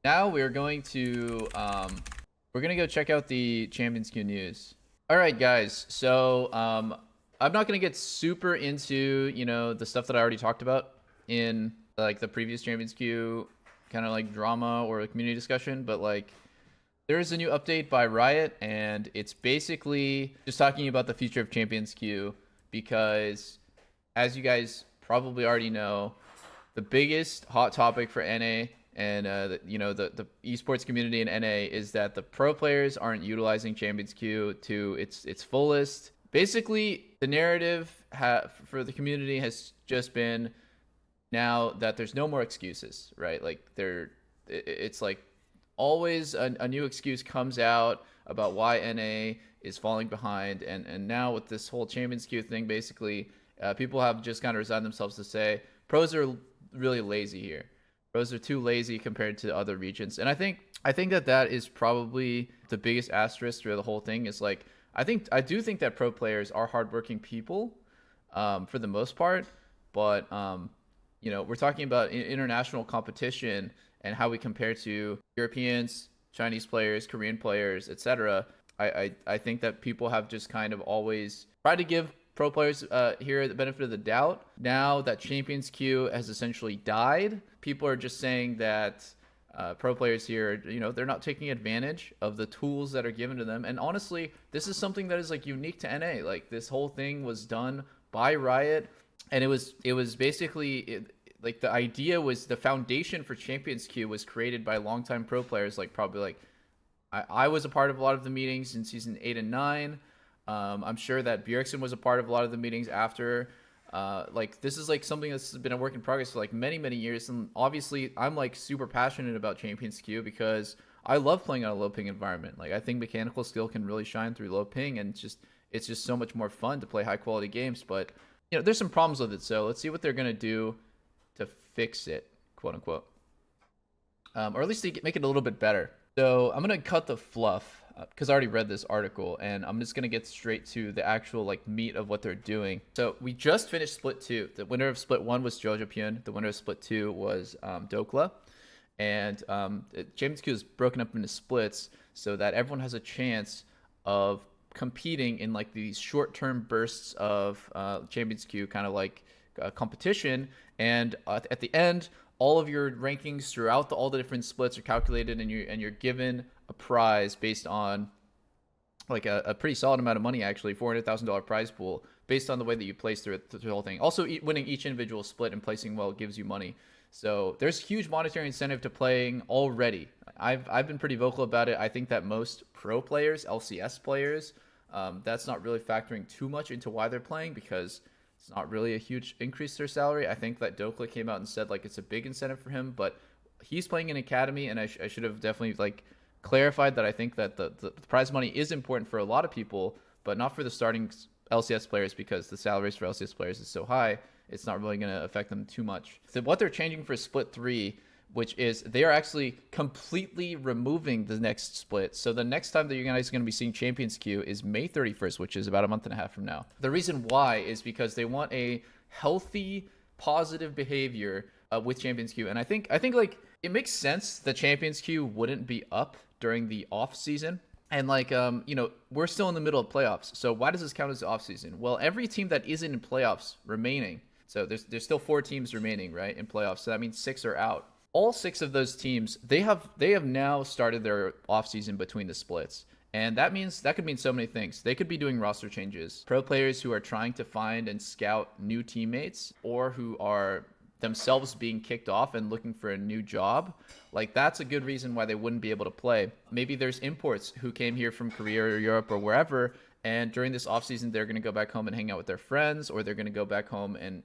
Now we're going to go check out the Champions Queue news. All right, guys. So I'm not gonna get super into the stuff that I already talked about in like the previous Champions Queue kind of like drama or community discussion, but like there is a new update by Riot, and it's basically just talking about the future of Champions Queue because, as you guys probably already know, the biggest hot topic for NA and the esports community in NA is that the pro players aren't utilizing Champions Queue to its fullest. Basically, the narrative for the community has just been now that there's no more excuses, right? Like it's like always a new excuse comes out about why NA is falling behind, and now with this whole Champions Queue thing, basically people have just kind of resigned themselves to say pros are really lazy here. Pros are too lazy compared to other regions, and I think that is probably the biggest asterisk through the whole thing. Is like I do think that pro players are hardworking people for the most part, but we're talking about international competition and how we compare to Europeans, Chinese players, Korean players, etc. I think that people have just kind of always tried to give pro players here the benefit of the doubt. Now that Champions Queue has essentially died, people are just saying that pro players here, they're not taking advantage of the tools that are given to them. And honestly, this is something that is like unique to NA. Like this whole thing was done by Riot, and it was basically like the idea was the foundation for Champions Queue was created by longtime pro players. Like probably like I was a part of a lot of the meetings in season 8 and 9. I'm sure that Bjergsen was a part of a lot of the meetings after. Like this is like something that's been a work in progress for like many years, and obviously I'm like super passionate about Champions Queue because I love playing on a low ping environment. Like I think mechanical skill can really shine through low ping, and it's just so much more fun to play high quality games. But there's some problems with it, so let's see what they're gonna do to fix it, quote unquote, or at least to make it a little bit better. So I'm gonna cut the fluff because I already read this article, and I'm just gonna get straight to the actual like meat of what they're doing. So we just finished Split 2. The winner of Split 1 was Jojo Pyun. The winner of Split 2 was Dokla. And Champions Queue is broken up into splits so that everyone has a chance of competing in like these short-term bursts of Champions Queue, kind of like competition. And at the end, all of your rankings throughout all the different splits are calculated, and you're given a prize based on like a pretty solid amount of money, actually, $400,000 prize pool based on the way that you place through the whole thing. Also, winning each individual split and placing well gives you money. So there's huge monetary incentive to playing already. I've been pretty vocal about it. I think that most pro players, LCS players, that's not really factoring too much into why they're playing because it's not really a huge increase to their salary. I think that Dokla came out and said like it's a big incentive for him, but he's playing in academy, and I should have definitely like clarified that I think that the prize money is important for a lot of people, but not for the starting LCS players because the salaries for LCS players is so high, it's not really going to affect them too much. So what they're changing for Split 3, which is they are actually completely removing the next split. So the next time that you guys are going to be seeing Champions Queue is May 31st, which is about a month and a half from now. The reason why is because they want a healthy, positive behavior with Champions Queue. And I think like it makes sense that Champions Queue wouldn't be up during the off season. And like, we're still in the middle of playoffs. So why does this count as the off season? Well, every team that isn't in playoffs remaining. So there's still 4 teams remaining, right, in playoffs. So that means 6 are out. All 6 of those teams, they have now started their offseason between the splits. And that could mean so many things. They could be doing roster changes. Pro players who are trying to find and scout new teammates, or who are themselves being kicked off and looking for a new job. Like that's a good reason why they wouldn't be able to play. Maybe there's imports who came here from Korea or Europe or wherever, and during this offseason, they're going to go back home and hang out with their friends, or they're going to go back home and,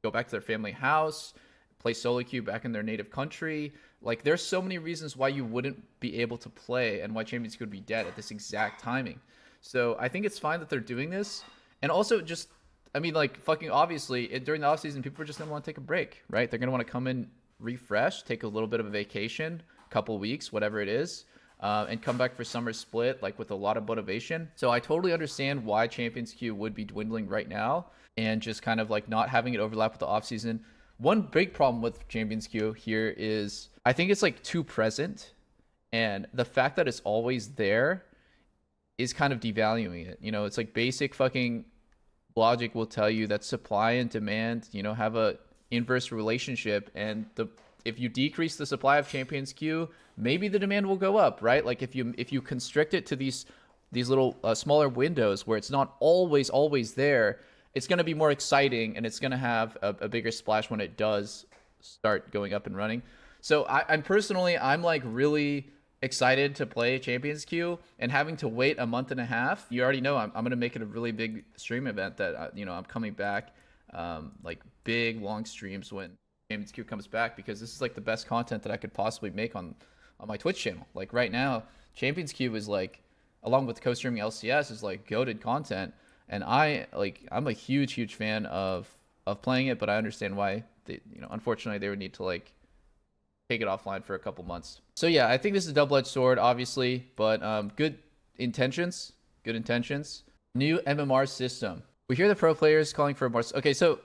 go back to their family house, play solo queue back in their native country. Like there's so many reasons why you wouldn't be able to play and why Champions Queue would be dead at this exact timing. So I think it's fine that they're doing this. And also just, I mean, like fucking obviously during the offseason, people are just going to want to take a break, right? They're going to want to come in, refresh, take a little bit of a vacation, couple weeks, whatever it is, and come back for summer split like with a lot of motivation. So I totally understand why Champions Queue would be dwindling right now and just kind of like not having it overlap with the offseason One big problem with Champions Queue here is I think it's like too present, and the fact that it's always there is kind of devaluing it. You know, it's like basic fucking logic will tell you that supply and demand, you know, have a inverse relationship, and if you decrease the supply of Champions Queue, maybe the demand will go up, right? Like if you constrict it to these little smaller windows where it's not always there, it's going to be more exciting, and it's going to have a bigger splash when it does start going up and running. So I'm like really excited to play Champions Queue, and having to wait a month and a half. You already know I'm going to make it a really big stream event that, you know, I'm coming back, like big long streams when Champions Queue comes back, because this is like the best content that I could possibly make on my Twitch channel. Like right now, Champions Queue is like, along with co-streaming LCS, is like goated content. And I'm a huge fan of playing it, but I understand why they, you know, unfortunately they would need to like take it offline for a couple months. So yeah, I think this is a double-edged sword, obviously, but good intentions. New MMR system. We hear the pro players calling for more. Okay, so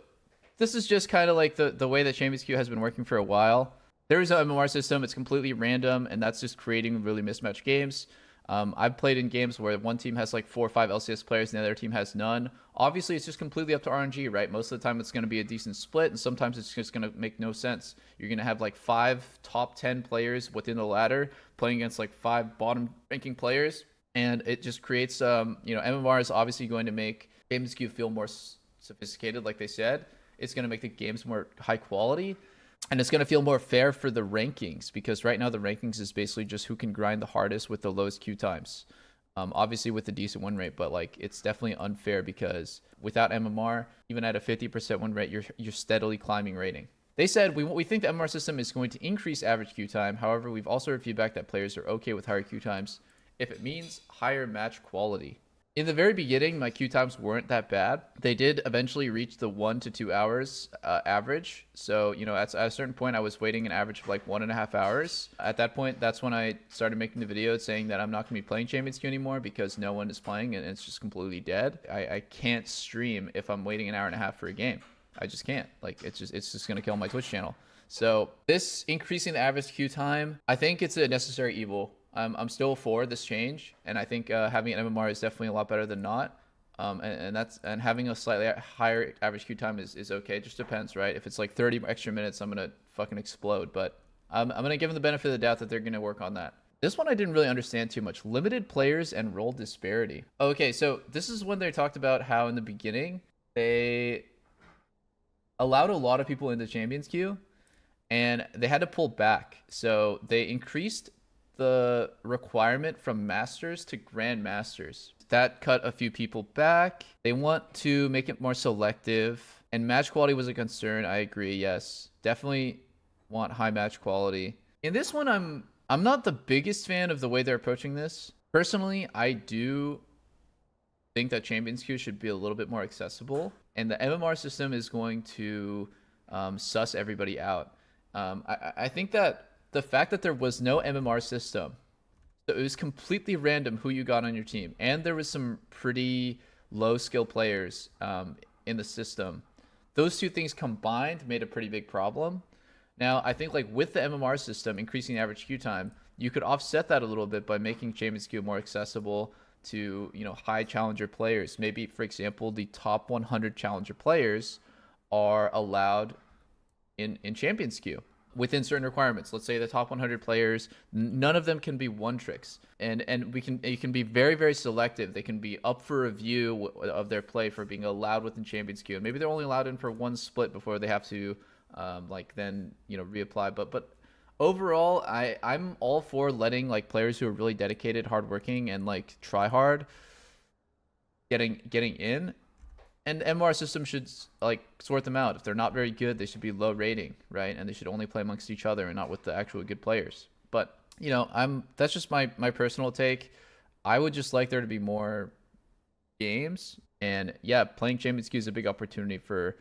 this is just kind of like the way that Champions Queue has been working for a while. There is no MMR system. It's completely random, and that's just creating really mismatched games. I've played in games where one team has like 4 or 5 LCS players and the other team has none. Obviously, it's just completely up to RNG, right? Most of the time, it's going to be a decent split, and sometimes it's just going to make no sense. You're going to have like 5 top 10 players within the ladder playing against like 5 bottom ranking players, and it just creates, you know, MMR is obviously going to make Champions Queue feel more sophisticated, like they said. It's going to make the games more high quality. And it's going to feel more fair for the rankings, because right now the rankings is basically just who can grind the hardest with the lowest queue times. Obviously with a decent win rate, but like it's definitely unfair, because without MMR, even at a 50% win rate, you're steadily climbing rating. They said, we think the MMR system is going to increase average queue time. However, we've also heard feedback that players are okay with higher queue times if it means higher match quality. In the very beginning, my queue times weren't that bad. They did eventually reach the 1 to 2 hours average. So, you know, at a certain point, I was waiting an average of like 1.5 hours. At that point, that's when I started making the video saying that I'm not going to be playing Champions Queue anymore, because no one is playing and it's just completely dead. I can't stream if I'm waiting an hour and a half for a game. I just can't. Like, it's just going to kill my Twitch channel. So this increasing the average queue time, I think it's a necessary evil. I'm still for this change, and I think having an MMR is definitely a lot better than not. And having a slightly higher average queue time is okay. It just depends, right? If it's like 30 extra minutes, I'm gonna fucking explode. But I'm gonna give them the benefit of the doubt that they're gonna work on that. This one I didn't really understand too much. Limited players and role disparity. Okay, so this is when they talked about how in the beginning they allowed a lot of people into Champions Queue, and they had to pull back. So they increased the requirement from masters to grandmasters. That cut a few people back. They want to make it more selective, and match quality was a concern. I agree. Yes, definitely want high match quality. In this one, I'm not the biggest fan of the way they're approaching this. Personally, I do think that Champions Queue should be a little bit more accessible, and the MMR system is going to suss everybody out. I think that the fact that there was no MMR system, so it was completely random who you got on your team, and there was some pretty low skill players in the system. Those two things combined made a pretty big problem. Now, I think like with the MMR system increasing the average queue time, you could offset that a little bit by making Champions Queue more accessible to, you know, high challenger players. Maybe, for example, the top 100 challenger players are allowed in Champions Queue within certain requirements. Let's say the top 100 players, none of them can be one tricks, and you can be very selective. They can be up for review of their play for being allowed within Champions Queue, and maybe they're only allowed in for one split before they have to like then, you know, reapply. But overall, I'm all for letting like players who are really dedicated, hardworking, and like try hard getting in. And MMR system should like sort them out. If they're not very good, they should be low rating, right? And they should only play amongst each other and not with the actual good players. But, you know, that's just my personal take. I would just like there to be more games. And yeah, playing Champions Queue is a big opportunity for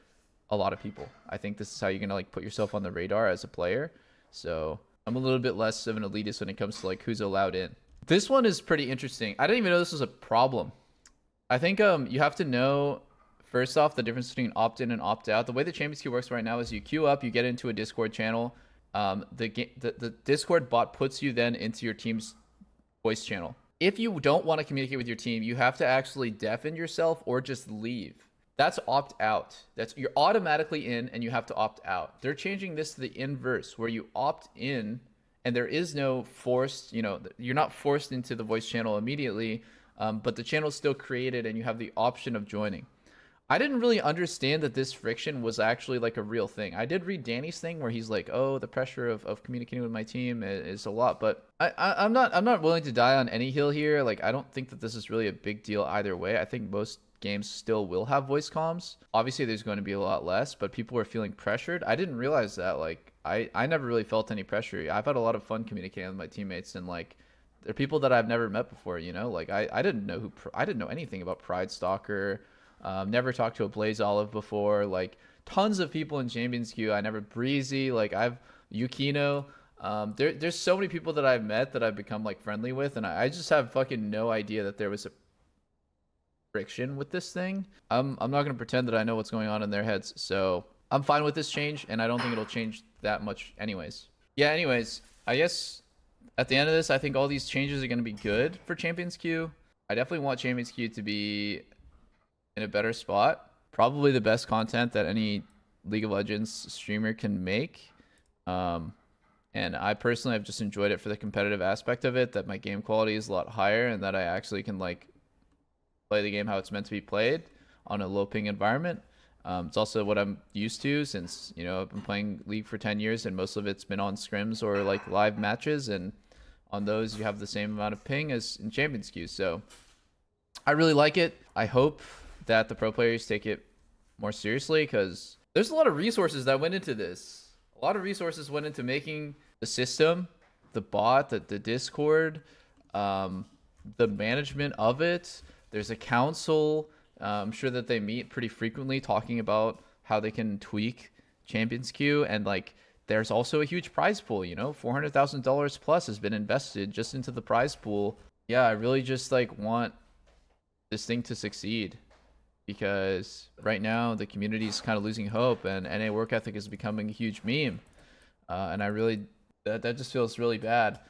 a lot of people. I think this is how you're gonna like put yourself on the radar as a player. So I'm a little bit less of an elitist when it comes to like who's allowed in. This one is pretty interesting. I didn't even know this was a problem. I think you have to know first off, the difference between opt-in and opt-out. The way the Champions Queue works right now is you queue up, you get into a Discord channel. The Discord bot puts you then into your team's voice channel. If you don't want to communicate with your team, you have to actually deafen yourself or just leave. That's opt-out. You're automatically in and you have to opt out. They're changing this to the inverse, where you opt in and there is no forced, you're not forced into the voice channel immediately, but the channel is still created and you have the option of joining. I didn't really understand that this friction was actually like a real thing. I did read Danny's thing where he's like, oh, the pressure of communicating with my team is a lot, but I'm not willing to die on any hill here. Like, I don't think that this is really a big deal either way. I think most games still will have voice comms. Obviously there's going to be a lot less, but people are feeling pressured. I didn't realize that. Like, I never really felt any pressure. I've had a lot of fun communicating with my teammates, and like, they're people that I've never met before, like I didn't know anything about Pride Stalker. Never talked to a Blaze Olive before. Like, tons of people in Champions Queue. I never Breezy. Like, I've Yukino. There's so many people that I've met that I've become like friendly with, and I just have fucking no idea that there was a friction with this thing. I'm not gonna pretend that I know what's going on in their heads, so I'm fine with this change, and I don't think it'll change that much anyways. Yeah, anyways, I guess at the end of this, I think all these changes are gonna be good for Champions Queue. I definitely want Champions Queue to be in a better spot. Probably the best content that any League of Legends streamer can make. And I personally have just enjoyed it for the competitive aspect of it, that my game quality is a lot higher and that I actually can like play the game how it's meant to be played on a low ping environment. It's also what I'm used to since, I've been playing League for 10 years and most of it's been on scrims or like live matches, and on those you have the same amount of ping as in Champions Queue. So I really like it. I hope that the pro players take it more seriously, because there's a lot of resources that went into this. A lot of resources went into making the system, the bot, the Discord, the management of it. There's a council. I'm sure that they meet pretty frequently talking about how they can tweak Champions Queue, and like, there's also a huge prize pool. $400,000 plus has been invested just into the prize pool. Yeah, I really just like want this thing to succeed, because right now the community is kind of losing hope, and NA work ethic is becoming a huge meme, and I really that just feels really bad.